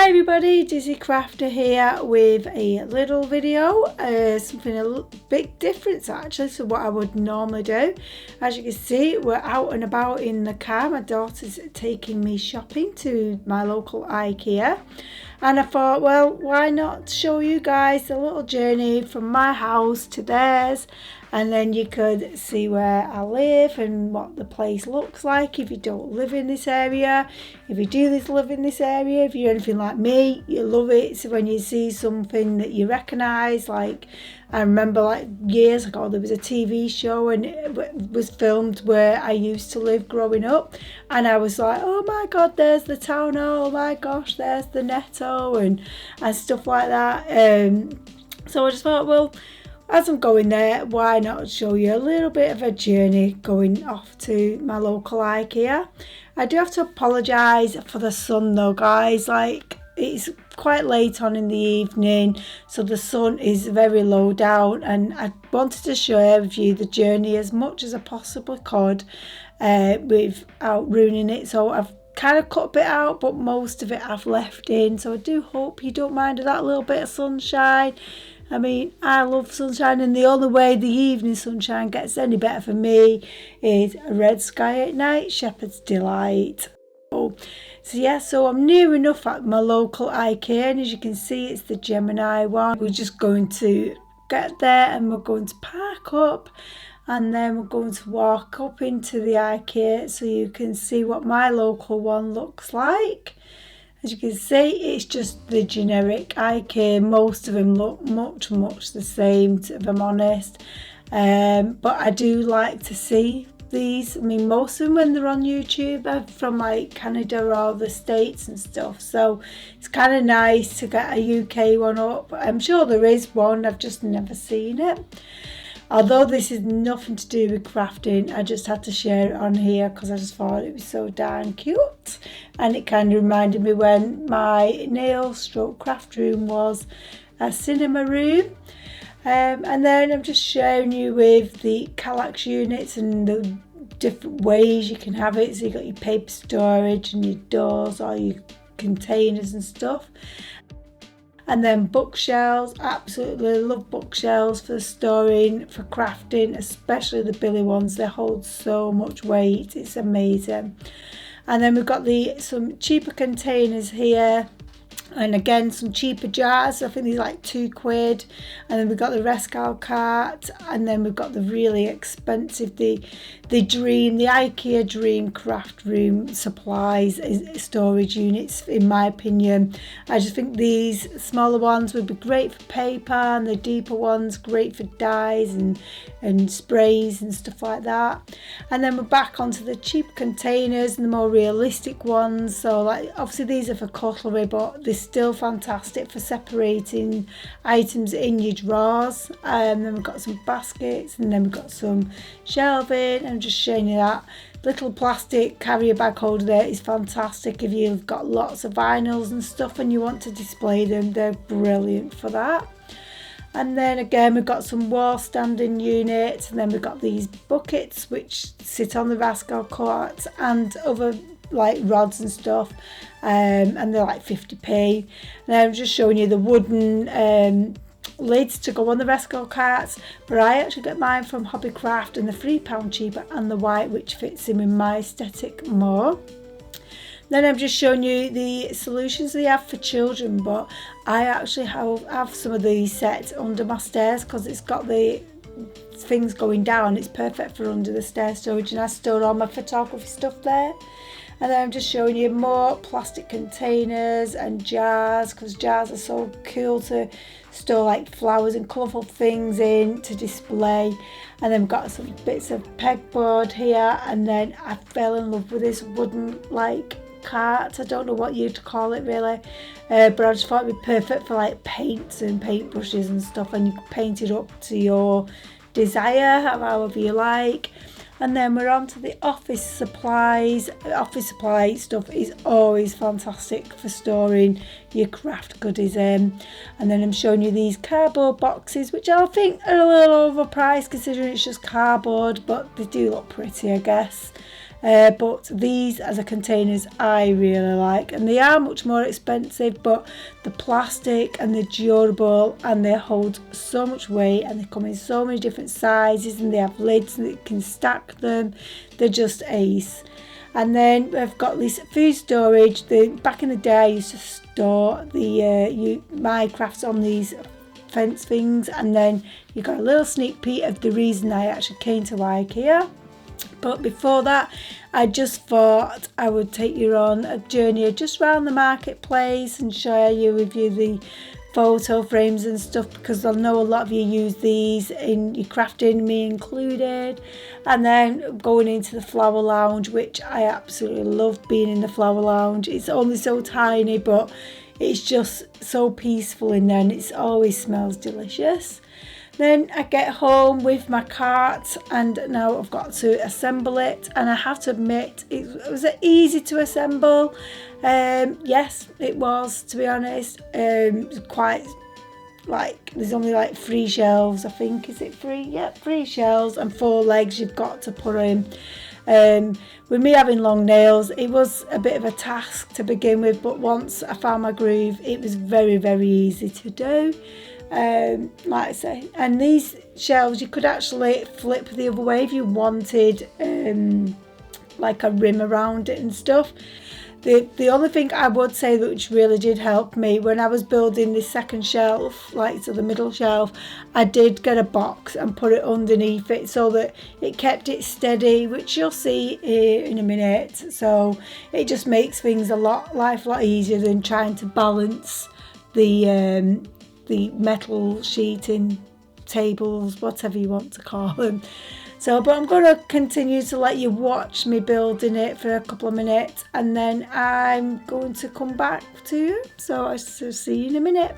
Hi everybody, Dizzy Crafter here with a little video, something a bit different actually to what I would normally do. As you can see, we're out and about in the car. My daughter's taking me shopping to my local Ikea, and I thought, well, why not show you guys a little journey from my house to theirs, and then you could see where I live and what the place looks like if you don't live in this area. If you do live in this area, if you're anything like me, you love it. So when you see something that you recognise, like I remember like years ago there was a TV show and it was filmed where I used to live growing up, and I was like, oh my god, there's the town hall, oh my gosh, there's the netto and stuff like that. So I just thought, well, as I'm going there, why not show you a little bit of a journey going off to my local Ikea. I do have to apologise for the sun though, guys. Like, it's quite late on in the evening, so the sun is very low down, and I wanted to share with you the journey as much as I possibly could without ruining it. So I've kind of cut a bit out, but most of it I've left in. So I do hope you don't mind that little bit of sunshine. I mean, I love sunshine, and the only way the evening sunshine gets any better for me is a red sky at night, shepherd's delight. So yeah, so I'm near enough at my local Ikea, and as you can see, it's the Gemini one. We're just going to get there and we're going to park up, and then we're going to walk up into the Ikea so you can see what my local one looks like. As you can see, it's just the generic Ikea. Most of them look much the same, if I'm honest. But I do like to see these. I mean, most of them when they're on YouTube are from like Canada or the States and stuff. So it's kind of nice to get a UK one up. I'm sure there is one, I've just never seen it. Although this is nothing to do with crafting, I just had to share it on here because I just thought it was so darn cute. And it kind of reminded me when my nail stroke craft room was a cinema room. And then I'm just sharing you with the Kallax units and the different ways you can have it. So you've got your paper storage and your doors, or your containers and stuff. And then bookshelves, absolutely love bookshelves for storing, for crafting, especially the Billy ones. They hold so much weight, it's amazing. And then we've got some cheaper containers here, and again some cheaper jars. I think these are like £2. And then we've got the Rescal cart, and then we've got the really expensive, the IKEA Dream craft room supplies storage units. In my opinion, I just think these smaller ones would be great for paper, and the deeper ones great for dyes and sprays and stuff like that. And then we're back onto the cheap containers and the more realistic ones. So like, obviously these are for cutlery, but they're still fantastic for separating items in your drawers. And then we've got some baskets, and then we've got some shelving. I'm just showing you that little plastic carrier bag holder there is fantastic if you've got lots of vinyls and stuff and you want to display them. They're brilliant for that. And then again, we've got some wall standing units, and then we've got these buckets which sit on the Rascal cart and other like rods and stuff, and they're like 50p. And I'm just showing you the wooden lids to go on the Rascal carts, but I actually get mine from Hobbycraft, and they're £3 cheaper, and the white, which fits in with my aesthetic more. Then I'm just showing you the solutions they have for children, but I actually have some of these sets under my stairs because it's got the things going down. It's perfect for under the stair storage, and I store all my photography stuff there. And then I'm just showing you more plastic containers and jars, because jars are so cool to store like flowers and colourful things in to display. And then we've got some bits of pegboard here, and then I fell in love with this wooden like cart. I don't know what you'd call it really, but I just thought it'd be perfect for like paints and paintbrushes and stuff, and you can paint it up to your desire, however you like. And then we're on to the office supplies. Office supply stuff is always fantastic for storing your craft goodies in. And then I'm showing you these cardboard boxes, which I think are a little overpriced considering it's just cardboard, but they do look pretty, I guess. but these as a containers I really like, and they are much more expensive, but the plastic and they're durable and they hold so much weight, and they come in so many different sizes, and they have lids that you can stack them. They're just ace. And then we've got this food storage. Back in the day I used to store my crafts on these fence things, and then you got a little sneak peek of the reason I actually came to Ikea. But before that, I just thought I would take you on a journey just around the marketplace and share with you the photo frames and stuff, because I know a lot of you use these in your crafting, me included. And then going into the flower lounge, which I absolutely love being in the flower lounge. It's only so tiny, but it's just so peaceful in there, and it always smells delicious. Then I get home with my cart, and now I've got to assemble it, and I have to admit it was easy to assemble. Yes, it was, to be honest. It was quite there's only 3 shelves, I think. Is it 3? Yeah, 3 shelves and 4 legs you've got to put in. With me having long nails, it was a bit of a task to begin with, but once I found my groove, it was very, very easy to do. Like I say, and these shelves you could actually flip the other way if you wanted like a rim around it and stuff. The only thing I would say which really did help me when I was building this second shelf, so the middle shelf, I did get a box and put it underneath it so that it kept it steady, which you'll see in a minute. So it just makes things life a lot easier than trying to balance the metal sheeting tables, whatever you want to call them. But I'm going to continue to let you watch me building it for a couple of minutes, and then I'm going to come back to you. So I'll see you in a minute.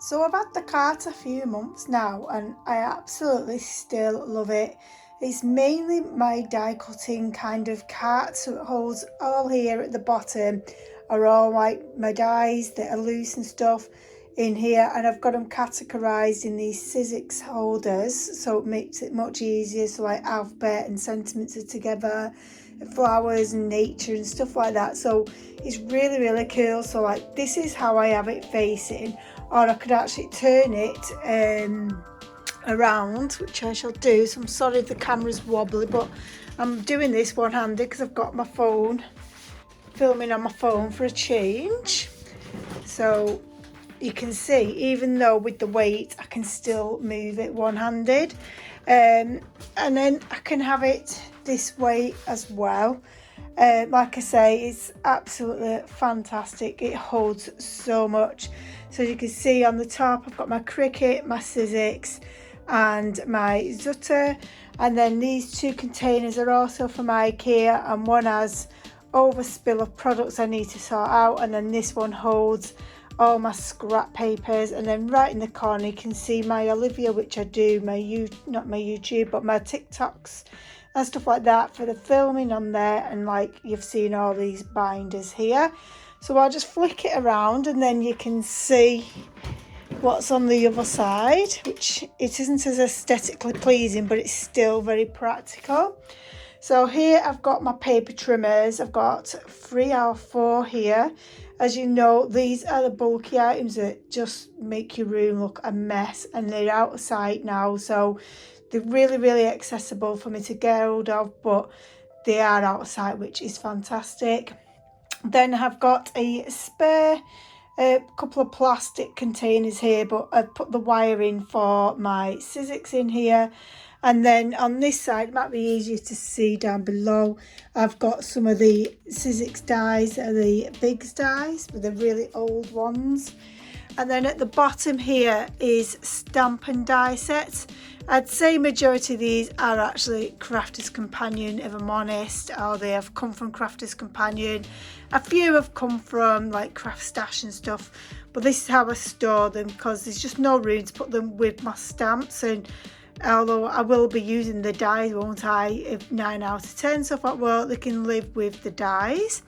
So I've had the cart a few months now, and I absolutely still love it. It's mainly my die cutting kind of cart, so it holds all here at the bottom are all my dies that are loose and stuff in here, and I've got them categorised in these Sizzix holders, so it makes it much easier. So alphabet and sentiments are together, flowers and nature and stuff like that. So it's really, really cool. So this is how I have it facing, or I could actually turn it around, which I shall do. So I'm sorry if the camera's wobbly, but I'm doing this one-handed because I've got my phone, filming on my phone for a change. So you can see, even though with the weight, I can still move it one-handed. And then I can have it this way as well. Like I say, it's absolutely fantastic. It holds so much. So you can see on the top, I've got my Cricut, my Sizzix and my Zutter. And then these 2 containers are also from Ikea, and one has overspill of products I need to sort out, and then this one holds all my scrap papers. And then right in the corner you can see my Olivia, which I do not my YouTube but my TikToks and stuff like that for the filming on there. And you've seen all these binders here, so I'll just flick it around and then you can see what's on the other side, which it isn't as aesthetically pleasing, but it's still very practical. So here I've got my paper trimmers. I've got 3 or 4 here. As you know, these are the bulky items that just make your room look a mess, and they're out of sight now, so they're really, really accessible for me to get hold of, but they are out of sight, which is fantastic. Then I've got a spare couple of plastic containers here, but I've put the wire in for my Sizzix in here. And then on this side, it might be easier to see down below, I've got some of the Sizzix dies, the big dies, but the really old ones. And then at the bottom here is stamp and die sets. I'd say majority of these are actually Crafter's Companion, if I'm honest, or they have come from Crafter's Companion. A few have come from like Craft Stash and stuff, but this is how I store them because there's just no room to put them with my stamps. And although I will be using the dies, won't I, if 9 out of 10, so I thought, well, they can live with the dies.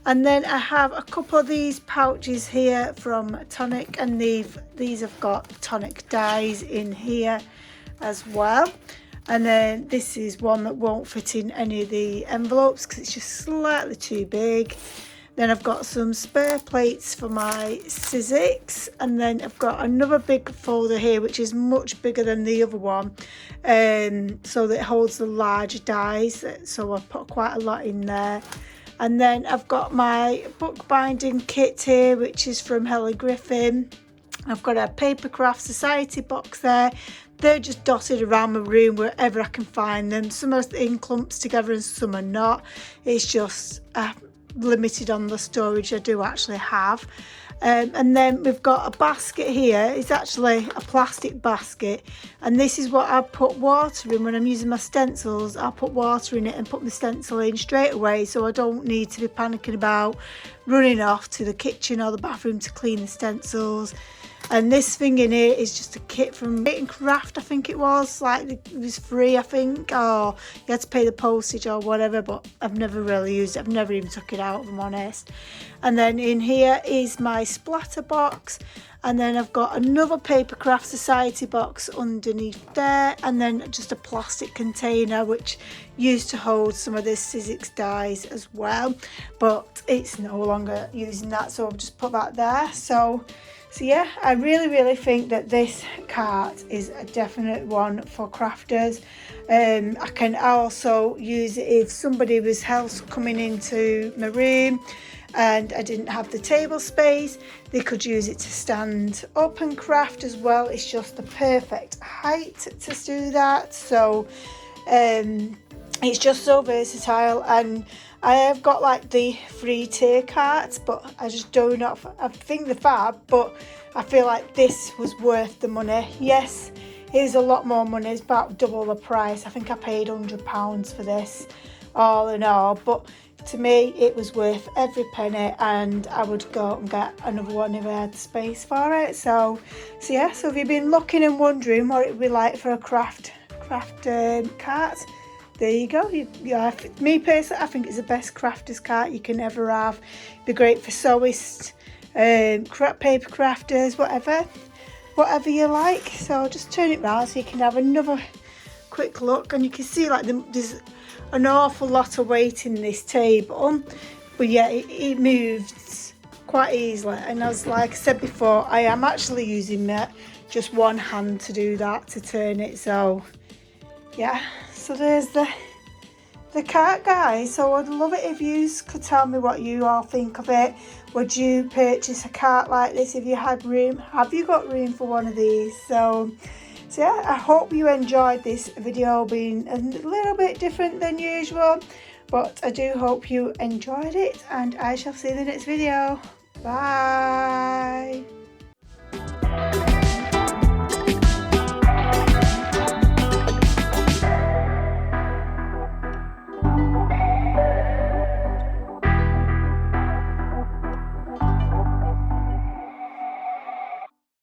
And then I have a couple of these pouches here from Tonic, and these have got Tonic dies in here as well. And then this is one that won't fit in any of the envelopes because it's just slightly too big. Then I've got some spare plates for my Sizzix, and then I've got another big folder here which is much bigger than the other one, so that it holds the larger dies, so I've put quite a lot in there. And then I've got my bookbinding kit here, which is from Helen Griffin. I've got a Papercraft Society box there. They're just dotted around my room wherever I can find them. Some are in clumps together and some are not. It's just limited on the storage I do actually have. And then we've got a basket here. It's actually a plastic basket, and this is what I put water in when I'm using my stencils. I'll put water in it and put the stencil in straight away, so I don't need to be panicking about running off to the kitchen or the bathroom to clean the stencils. And this thing in here is just a kit from Create and Craft, I think it was. Like, it was free, I think, or you had to pay the postage or whatever, but I've never really used it. I've never even took it out, if I'm honest. And then in here is my splatter box, and then I've got another Papercraft Society box underneath there, and then just a plastic container which used to hold some of the Sizzix dies as well, but it's no longer using that, so I've just put that there. So yeah, I really think that this cart is a definite one for crafters. I can also use it if somebody was else coming into my room and I didn't have the table space. They could use it to stand up and craft as well. It's just the perfect height to do that. So it's just so versatile, and I have got like the 3-tier carts, but I just do not, I think they're fab, but I feel like this was worth the money. Yes, it is a lot more money, it's about double the price. I think I paid £100 for this all in all, but to me it was worth every penny, and I would go and get another one if I had the space for it. So yeah, so if you've been looking and wondering what it would be like for a craft cart, there you go. Me personally, I think it's the best crafter's cart you can ever have. Be great for sewists, paper crafters, whatever you like. So just turn it round so you can have another quick look, and you can see like there's an awful lot of weight in this table, but yeah, it moves quite easily. And as like I said before, I am actually using just one hand to do that, to turn it. So yeah, so there's the cart, guys. So I'd love it if you could tell me what you all think of it. Would you purchase a cart like this if you had room? Have you got room for one of these? So yeah, I hope you enjoyed this video, being a little bit different than usual, but I do hope you enjoyed it, and I shall see you in the next video. Bye.